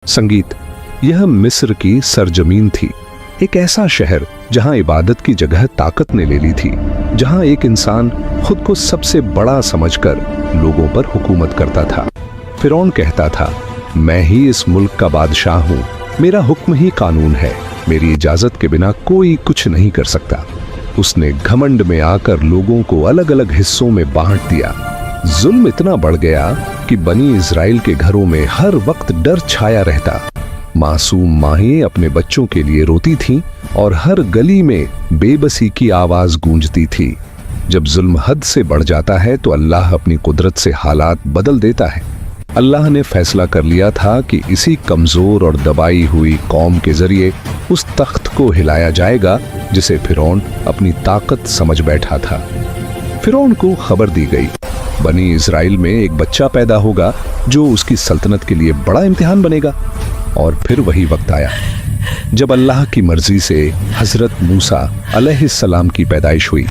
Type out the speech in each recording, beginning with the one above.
संगीत। यह मिस्र की सरजमीन थी, एक ऐसा शहर जहां इबादत की जगह ताकत ने ले ली थी, जहां एक इंसान खुद को सबसे बड़ा समझकर लोगों पर हुकूमत करता था। फिरौन कहता था, मैं ही इस मुल्क का बादशाह हूं, मेरा हुक्म ही कानून है, मेरी इजाजत के बिना कोई कुछ नहीं कर सकता। उसने घमंड में आकर लोगों को अलग अलग हिस्सों में बांट दिया। जुल्म इतना बढ़ गया कि बनी इजराइल के घरों में हर वक्त डर छाया रहता। मासूम माहें अपने बच्चों के लिए रोती थीं और हर गली में बेबसी की आवाज गूंजती थी। जब जुल्म हद से बढ़ जाता है तो अल्लाह अपनी कुदरत से हालात बदल देता है। अल्लाह ने फैसला कर लिया था कि इसी कमजोर और दबाई हुई कौम के जरिए उस तख्त को हिलाया जाएगा जिसे फिरौन अपनी ताकत समझ बैठा था। फिरौन को खबर दी गई, बनी इजराइल में एक बच्चा पैदा होगा जो उसकी सल्तनत के लिए बड़ा इम्तिहान बनेगा। और फिर वही वक्त आया जब अल्लाह की मर्जी से हजरत मूसा अलैहिस्सलाम की पैदाइश हुई।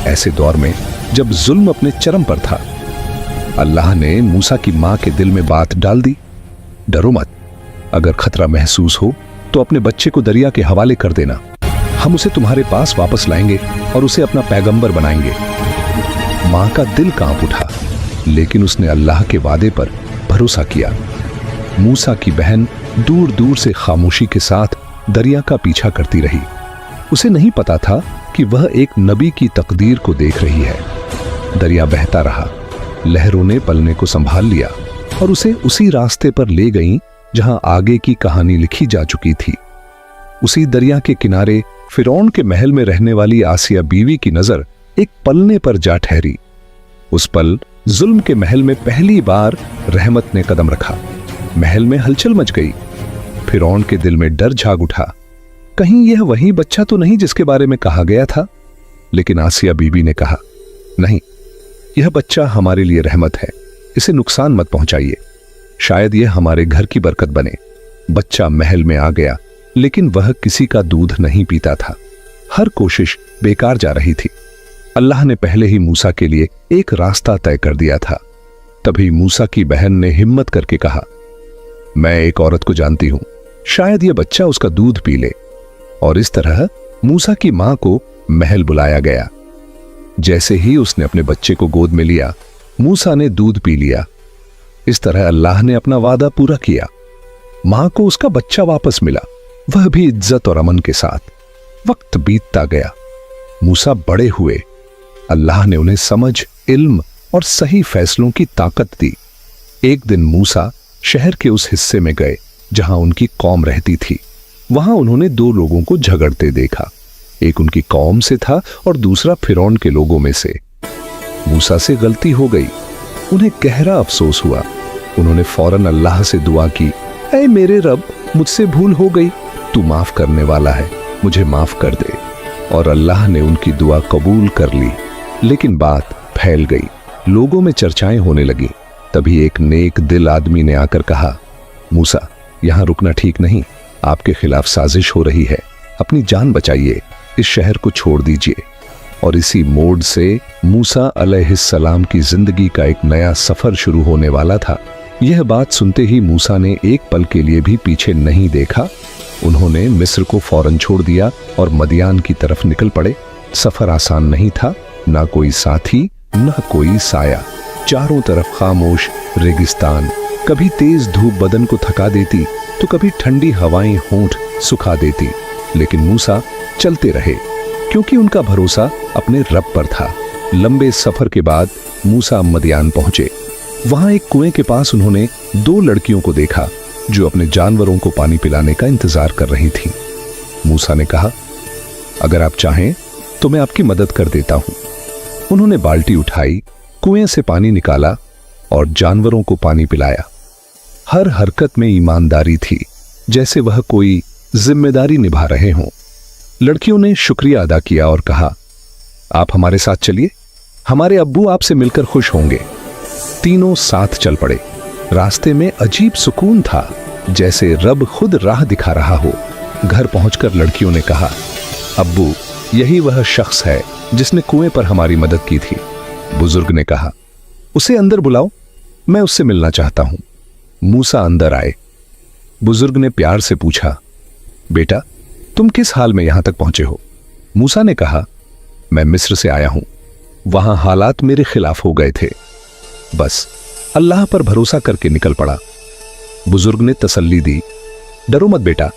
ऐसे दौर में जब जुल्म अपने चरम पर था, अल्लाह ने मूसा की मां के दिल में बात डाल दी, डरो मत, अगर खतरा महसूस हो तो अपने बच्चे को दरिया के हवाले कर देना, हम उसे तुम्हारे पास वापस लाएंगे और उसे अपना पैगंबर बनाएंगे। मां का दिल कांप उठा, लेकिन उसने अल्लाह के वादे पर भरोसा किया। मूसा की बहन दूर दूर से खामोशी के साथ दरिया का पीछा करती रही। उसे नहीं पता था कि वह एक नबी की तकदीर को देख रही है। दरिया बहता रहा, लहरों ने पलने को संभाल लिया और उसे उसी रास्ते पर ले गईं जहां आगे की कहानी लिखी जा चुकी थी। उसी दरिया के किनारे फिरौन के महल में रहने वाली आसिया बीवी की नजर एक पलने पर जा ठहरी। उस पल जुल्म के महल में पहली बार रहमत ने कदम रखा। महल में हलचल मच गई। फिरौन के दिल में डर झाग उठा, कहीं यह वही बच्चा तो नहीं जिसके बारे में कहा गया था। लेकिन आसिया बीबी ने कहा, नहीं, यह बच्चा हमारे लिए रहमत है, इसे नुकसान मत पहुंचाइए, शायद यह हमारे घर की बरकत बने। बच्चा महल में आ गया, लेकिन वह किसी का दूध नहीं पीता था। हर कोशिश बेकार जा रही थी। अल्लाह ने पहले ही मूसा के लिए एक रास्ता तय कर दिया था। तभी मूसा की बहन ने हिम्मत करके कहा, मैं एक औरत को जानती हूं, शायद यह बच्चा उसका दूध पी ले। और इस तरह मूसा की मां को महल बुलाया गया। जैसे ही उसने अपने बच्चे को गोद में लिया, मूसा ने दूध पी लिया। इस तरह अल्लाह ने अपना वादा पूरा किया। मां को उसका बच्चा वापस मिला, वह भी इज्जत और अमन के साथ। वक्त बीतता गया, मूसा बड़े हुए। अल्लाह ने उन्हें समझ, इल्म और सही फैसलों की ताकत दी। एक दिन मूसा शहर के उस हिस्से में गए जहां उनकी कौम रहती थी। वहां उन्होंने दो लोगों को झगड़ते देखा। एक उनकी कौम से था और दूसरा फिरौन के लोगों में से। मूसा से गलती हो गई, उन्हें गहरा अफसोस हुआ। उन्होंने फौरन अल्लाह से दुआ की, ऐ मेरे रब, मुझसे भूल हो गई, तू माफ करने वाला है, मुझे माफ कर दे। और अल्लाह ने उनकी दुआ कबूल कर ली। लेकिन बात फैल गई, लोगों में चर्चाएं होने लगी। तभी एक नेक दिल आदमी ने आकर कहा, मूसा, यहां रुकना ठीक नहीं, आपके खिलाफ साजिश हो रही है, अपनी जान बचाइए, इस शहर को छोड़ दीजिए। और इसी मोड़ से मूसा अलैहिस्सलाम की जिंदगी का एक नया सफर शुरू होने वाला था। यह बात सुनते ही मूसा ने एक पल के लिए भी पीछे नहीं देखा। उन्होंने मिस्र को फौरन छोड़ दिया और मदियान की तरफ निकल पड़े। सफर आसान नहीं था, ना कोई साथी, ना कोई साया। चारों तरफ खामोश रेगिस्तान। कभी तेज धूप बदन को थका देती तो कभी ठंडी हवाएं होंठ सुखा देती। लेकिन मूसा चलते रहे, क्योंकि उनका भरोसा अपने रब पर था। लंबे सफर के बाद मूसा मदियान पहुंचे। वहां एक कुएं के पास उन्होंने दो लड़कियों को देखा जो अपने जानवरों को पानी पिलाने का इंतजार कर रही थीं। मूसा ने कहा, अगर आप चाहें तो मैं आपकी मदद कर देता हूं। उन्होंने बाल्टी उठाई, कुएं से पानी निकाला और जानवरों को पानी पिलाया। हर हरकत में ईमानदारी थी, जैसे वह कोई जिम्मेदारी निभा रहे हों। लड़कियों ने शुक्रिया अदा किया और कहा, आप हमारे साथ चलिए, हमारे अब्बू आपसे मिलकर खुश होंगे। तीनों साथ चल पड़े। रास्ते में अजीब सुकून था, जैसे रब खुद राह दिखा रहा हो। घर पहुंचकर लड़कियों ने कहा, अब्बू, यही वह शख्स है जिसने कुएं पर हमारी मदद की थी। बुजुर्ग ने कहा, उसे अंदर बुलाओ, मैं उससे मिलना चाहता हूं। मूसा अंदर आए। बुजुर्ग ने प्यार से पूछा, बेटा तुम किस हाल में यहां तक पहुंचे हो? मूसा ने कहा, मैं मिस्र से आया हूं, वहां हालात मेरे खिलाफ हो गए थे, बस अल्लाह पर भरोसा करके निकल पड़ा। बुजुर्ग ने तसल्ली दी, डरो मत बेटा,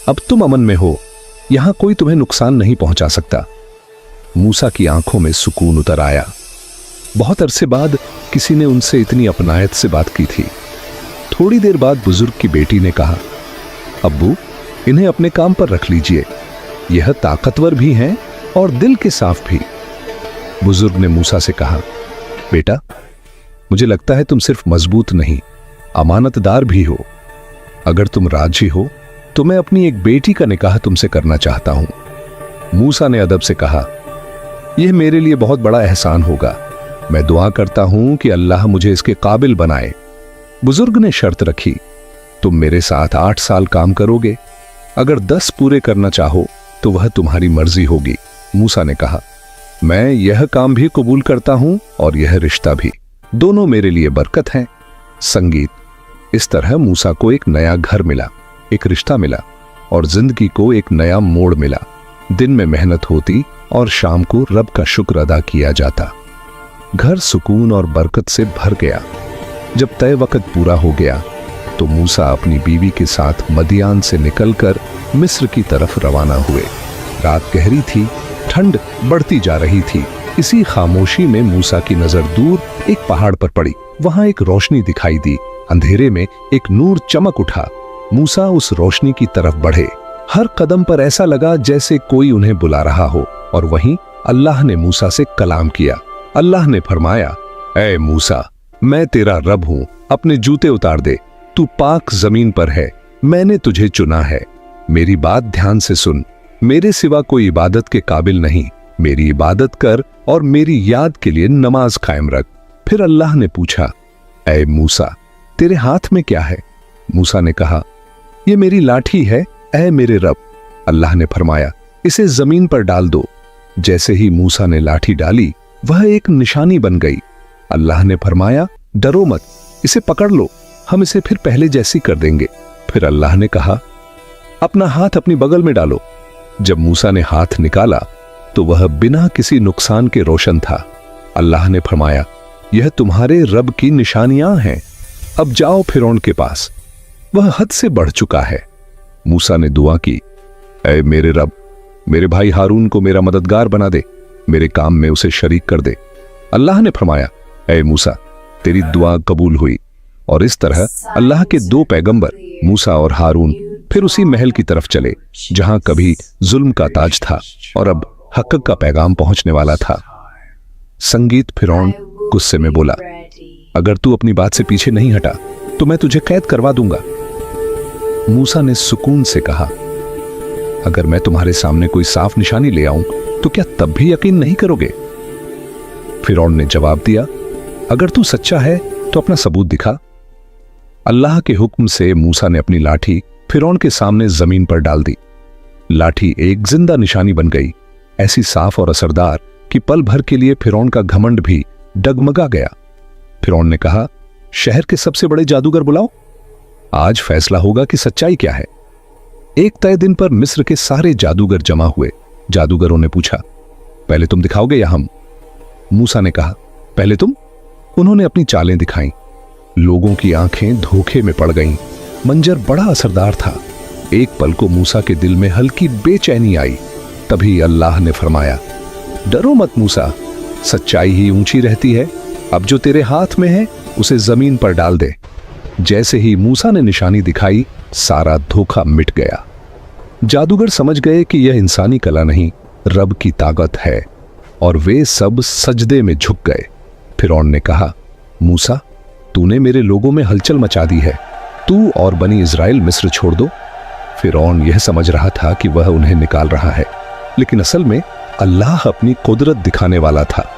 अब तुम अमन में हो, यहां कोई तुम्हें नुकसान नहीं पहुंचा सकता। मूसा की आंखों में सुकून उतर आया। बहुत अरसे बाद किसी ने उनसे इतनी अपनायत से बात की थी। थोड़ी देर बाद बुजुर्ग की बेटी ने कहा, अब्बू इन्हें अपने काम पर रख लीजिए, यह ताकतवर भी हैं और दिल के साफ भी। बुजुर्ग ने मूसा से कहा, बेटा मुझे लगता है तुम सिर्फ मजबूत नहीं, अमानतदार भी हो। अगर तुम राजी हो तो मैं अपनी एक बेटी का निकाह तुमसे करना चाहता हूं। मूसा ने अदब से कहा, यह मेरे लिए बहुत बड़ा एहसान होगा, मैं दुआ करता हूं कि अल्लाह मुझे इसके काबिल बनाए। बुजुर्ग ने शर्त रखी, तुम मेरे साथ 8 साल काम करोगे, अगर 10 पूरे करना चाहो तो वह तुम्हारी मर्जी होगी। मूसा ने कहा, मैं यह काम भी कबूल करता हूं और यह रिश्ता भी, दोनों मेरे लिए बरकत हैं। संगीत। इस तरह मूसा को एक नया घर मिला, एक रिश्ता मिला और जिंदगी को एक नया मोड़ मिला। दिन में मेहनत होती और शाम को रब का शुक्र अदा किया जाता। घर सुकून और बरकत से भर गया। जब तय वक्त पूरा हो गया तो मूसा अपनी बीवी के साथ मदियान से निकलकर मिस्र की तरफ रवाना हुए। रात गहरी थी, ठंड बढ़ती जा रही थी। इसी खामोशी में मूसा की नजर दूर एक पहाड़ पर पड़ी। वहां एक रोशनी दिखाई दी। अंधेरे में एक नूर चमक उठा। मूसा उस रोशनी की तरफ बढ़े। हर कदम पर ऐसा लगा जैसे कोई उन्हें बुला रहा हो। और वहीं अल्लाह ने मूसा से कलाम किया। अल्लाह ने फरमाया, ऐ मूसा, मैं तेरा रब हूं, अपने जूते उतार दे, तू पाक जमीन पर है, मैंने तुझे चुना है। मेरी बात ध्यान से सुन, मेरे सिवा कोई इबादत के काबिल नहीं, मेरी इबादत कर और मेरी याद के लिए नमाज कायम रख। फिर अल्लाह ने पूछा, ऐ मूसा, तेरे हाथ में क्या है? मूसा ने कहा, ये मेरी लाठी है, ऐ मेरे रब। अल्लाह ने फरमाया, इसे जमीन पर डाल दो। जैसे ही मूसा ने लाठी डाली, वह एक निशानी बन गई। अल्लाह ने फरमाया, डरो मत, इसे पकड़ लो, हम इसे फिर पहले जैसी कर देंगे। फिर अल्लाह ने कहा, अपना हाथ अपनी बगल में डालो। जब मूसा ने हाथ निकाला तो वह बिना किसी नुकसान के रोशन था। अल्लाह ने फरमाया, यह तुम्हारे रब की निशानियां हैं, अब जाओ फिरौन के पास, वह हद से बढ़ चुका है। मूसा ने दुआ की, ऐ मेरे रब, मेरे भाई हारून को मेरा मददगार बना दे, मेरे काम में उसे शरीक कर दे। अल्लाह ने फरमाया, ऐ मूसा, तेरी दुआ कबूल हुई। और इस तरह अल्लाह के 2 पैगंबर मूसा और हारून फिर उसी महल की तरफ चले जहां कभी जुल्म का ताज था और अब हक का पैगाम पहुंचने वाला था। संगीत। फिरौन गुस्से में बोला, अगर तू अपनी बात से पीछे नहीं हटा तो मैं तुझे कैद करवा दूंगा। मूसा ने सुकून से कहा, अगर मैं तुम्हारे सामने कोई साफ निशानी ले आऊं तो क्या तब भी यकीन नहीं करोगे? फिरौन ने जवाब दिया, अगर तू सच्चा है तो अपना सबूत दिखा। अल्लाह के हुक्म से मूसा ने अपनी लाठी फिरौन के सामने जमीन पर डाल दी। लाठी एक जिंदा निशानी बन गई, ऐसी साफ और असरदार कि पल भर के लिए फिरौन का घमंड भी डगमगा गया। फिरौन ने कहा, शहर के सबसे बड़े जादूगर बुलाओ, आज फैसला होगा कि सच्चाई क्या है। एक तय दिन पर मिस्र के सारे जादूगर जमा हुए। जादूगरों ने पूछा, पहले तुम दिखाओगे या हम? मूसा ने कहा, पहले तुम। उन्होंने अपनी चालें दिखाईं। लोगों की आंखें धोखे में पड़ गईं। मंजर बड़ा असरदार था। एक पल को मूसा के दिल में हल्की बेचैनी आई। तभी अल्लाह ने फरमाया, डरो मत मूसा, सच्चाई ही ऊंची रहती है। अब जो तेरे हाथ में है उसे जमीन पर डाल दे। जैसे ही मूसा ने निशानी दिखाई, सारा धोखा मिट गया। जादूगर समझ गए कि यह इंसानी कला नहीं, रब की ताकत है, और वे सब सजदे में झुक गए। फिरौन ने कहा, मूसा, तूने मेरे लोगों में हलचल मचा दी है, तू और बनी इज़राइल मिस्र छोड़ दो। फिरौन यह समझ रहा था कि वह उन्हें निकाल रहा है, लेकिन असल में अल्लाह अपनी कुदरत दिखाने वाला था।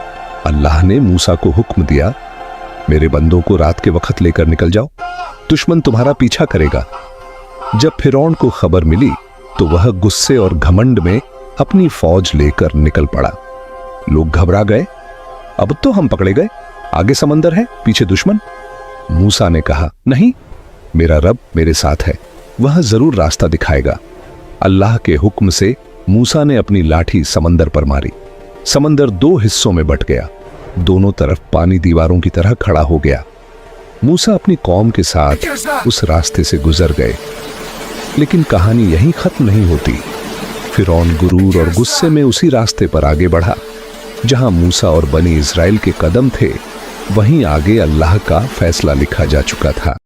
अल्लाह ने मूसा को हुक्म दिया, मेरे बंदों को रात के वक्त लेकर निकल जाओ, दुश्मन तुम्हारा पीछा करेगा। जब फिरौन को खबर मिली तो वह गुस्से और घमंड में अपनी फौज लेकर निकल पड़ा। लोग घबरा गए, अब तो हम पकड़े गए, आगे समंदर है, पीछे दुश्मन। मूसा ने कहा, नहीं, मेरा रब मेरे साथ है, वह जरूर रास्ता दिखाएगा। अल्लाह के हुक्म से मूसा ने अपनी लाठी समंदर पर मारी। समंदर 2 हिस्सों में बट गया। दोनों तरफ पानी दीवारों की तरह खड़ा हो गया। मूसा अपनी कौम के साथ उस रास्ते से गुजर गए। लेकिन कहानी यहीं खत्म नहीं होती। फिरौन गुरूर और गुस्से में उसी रास्ते पर आगे बढ़ा। जहां मूसा और बनी इस्राएल के कदम थे, वहीं आगे अल्लाह का फैसला लिखा जा चुका था।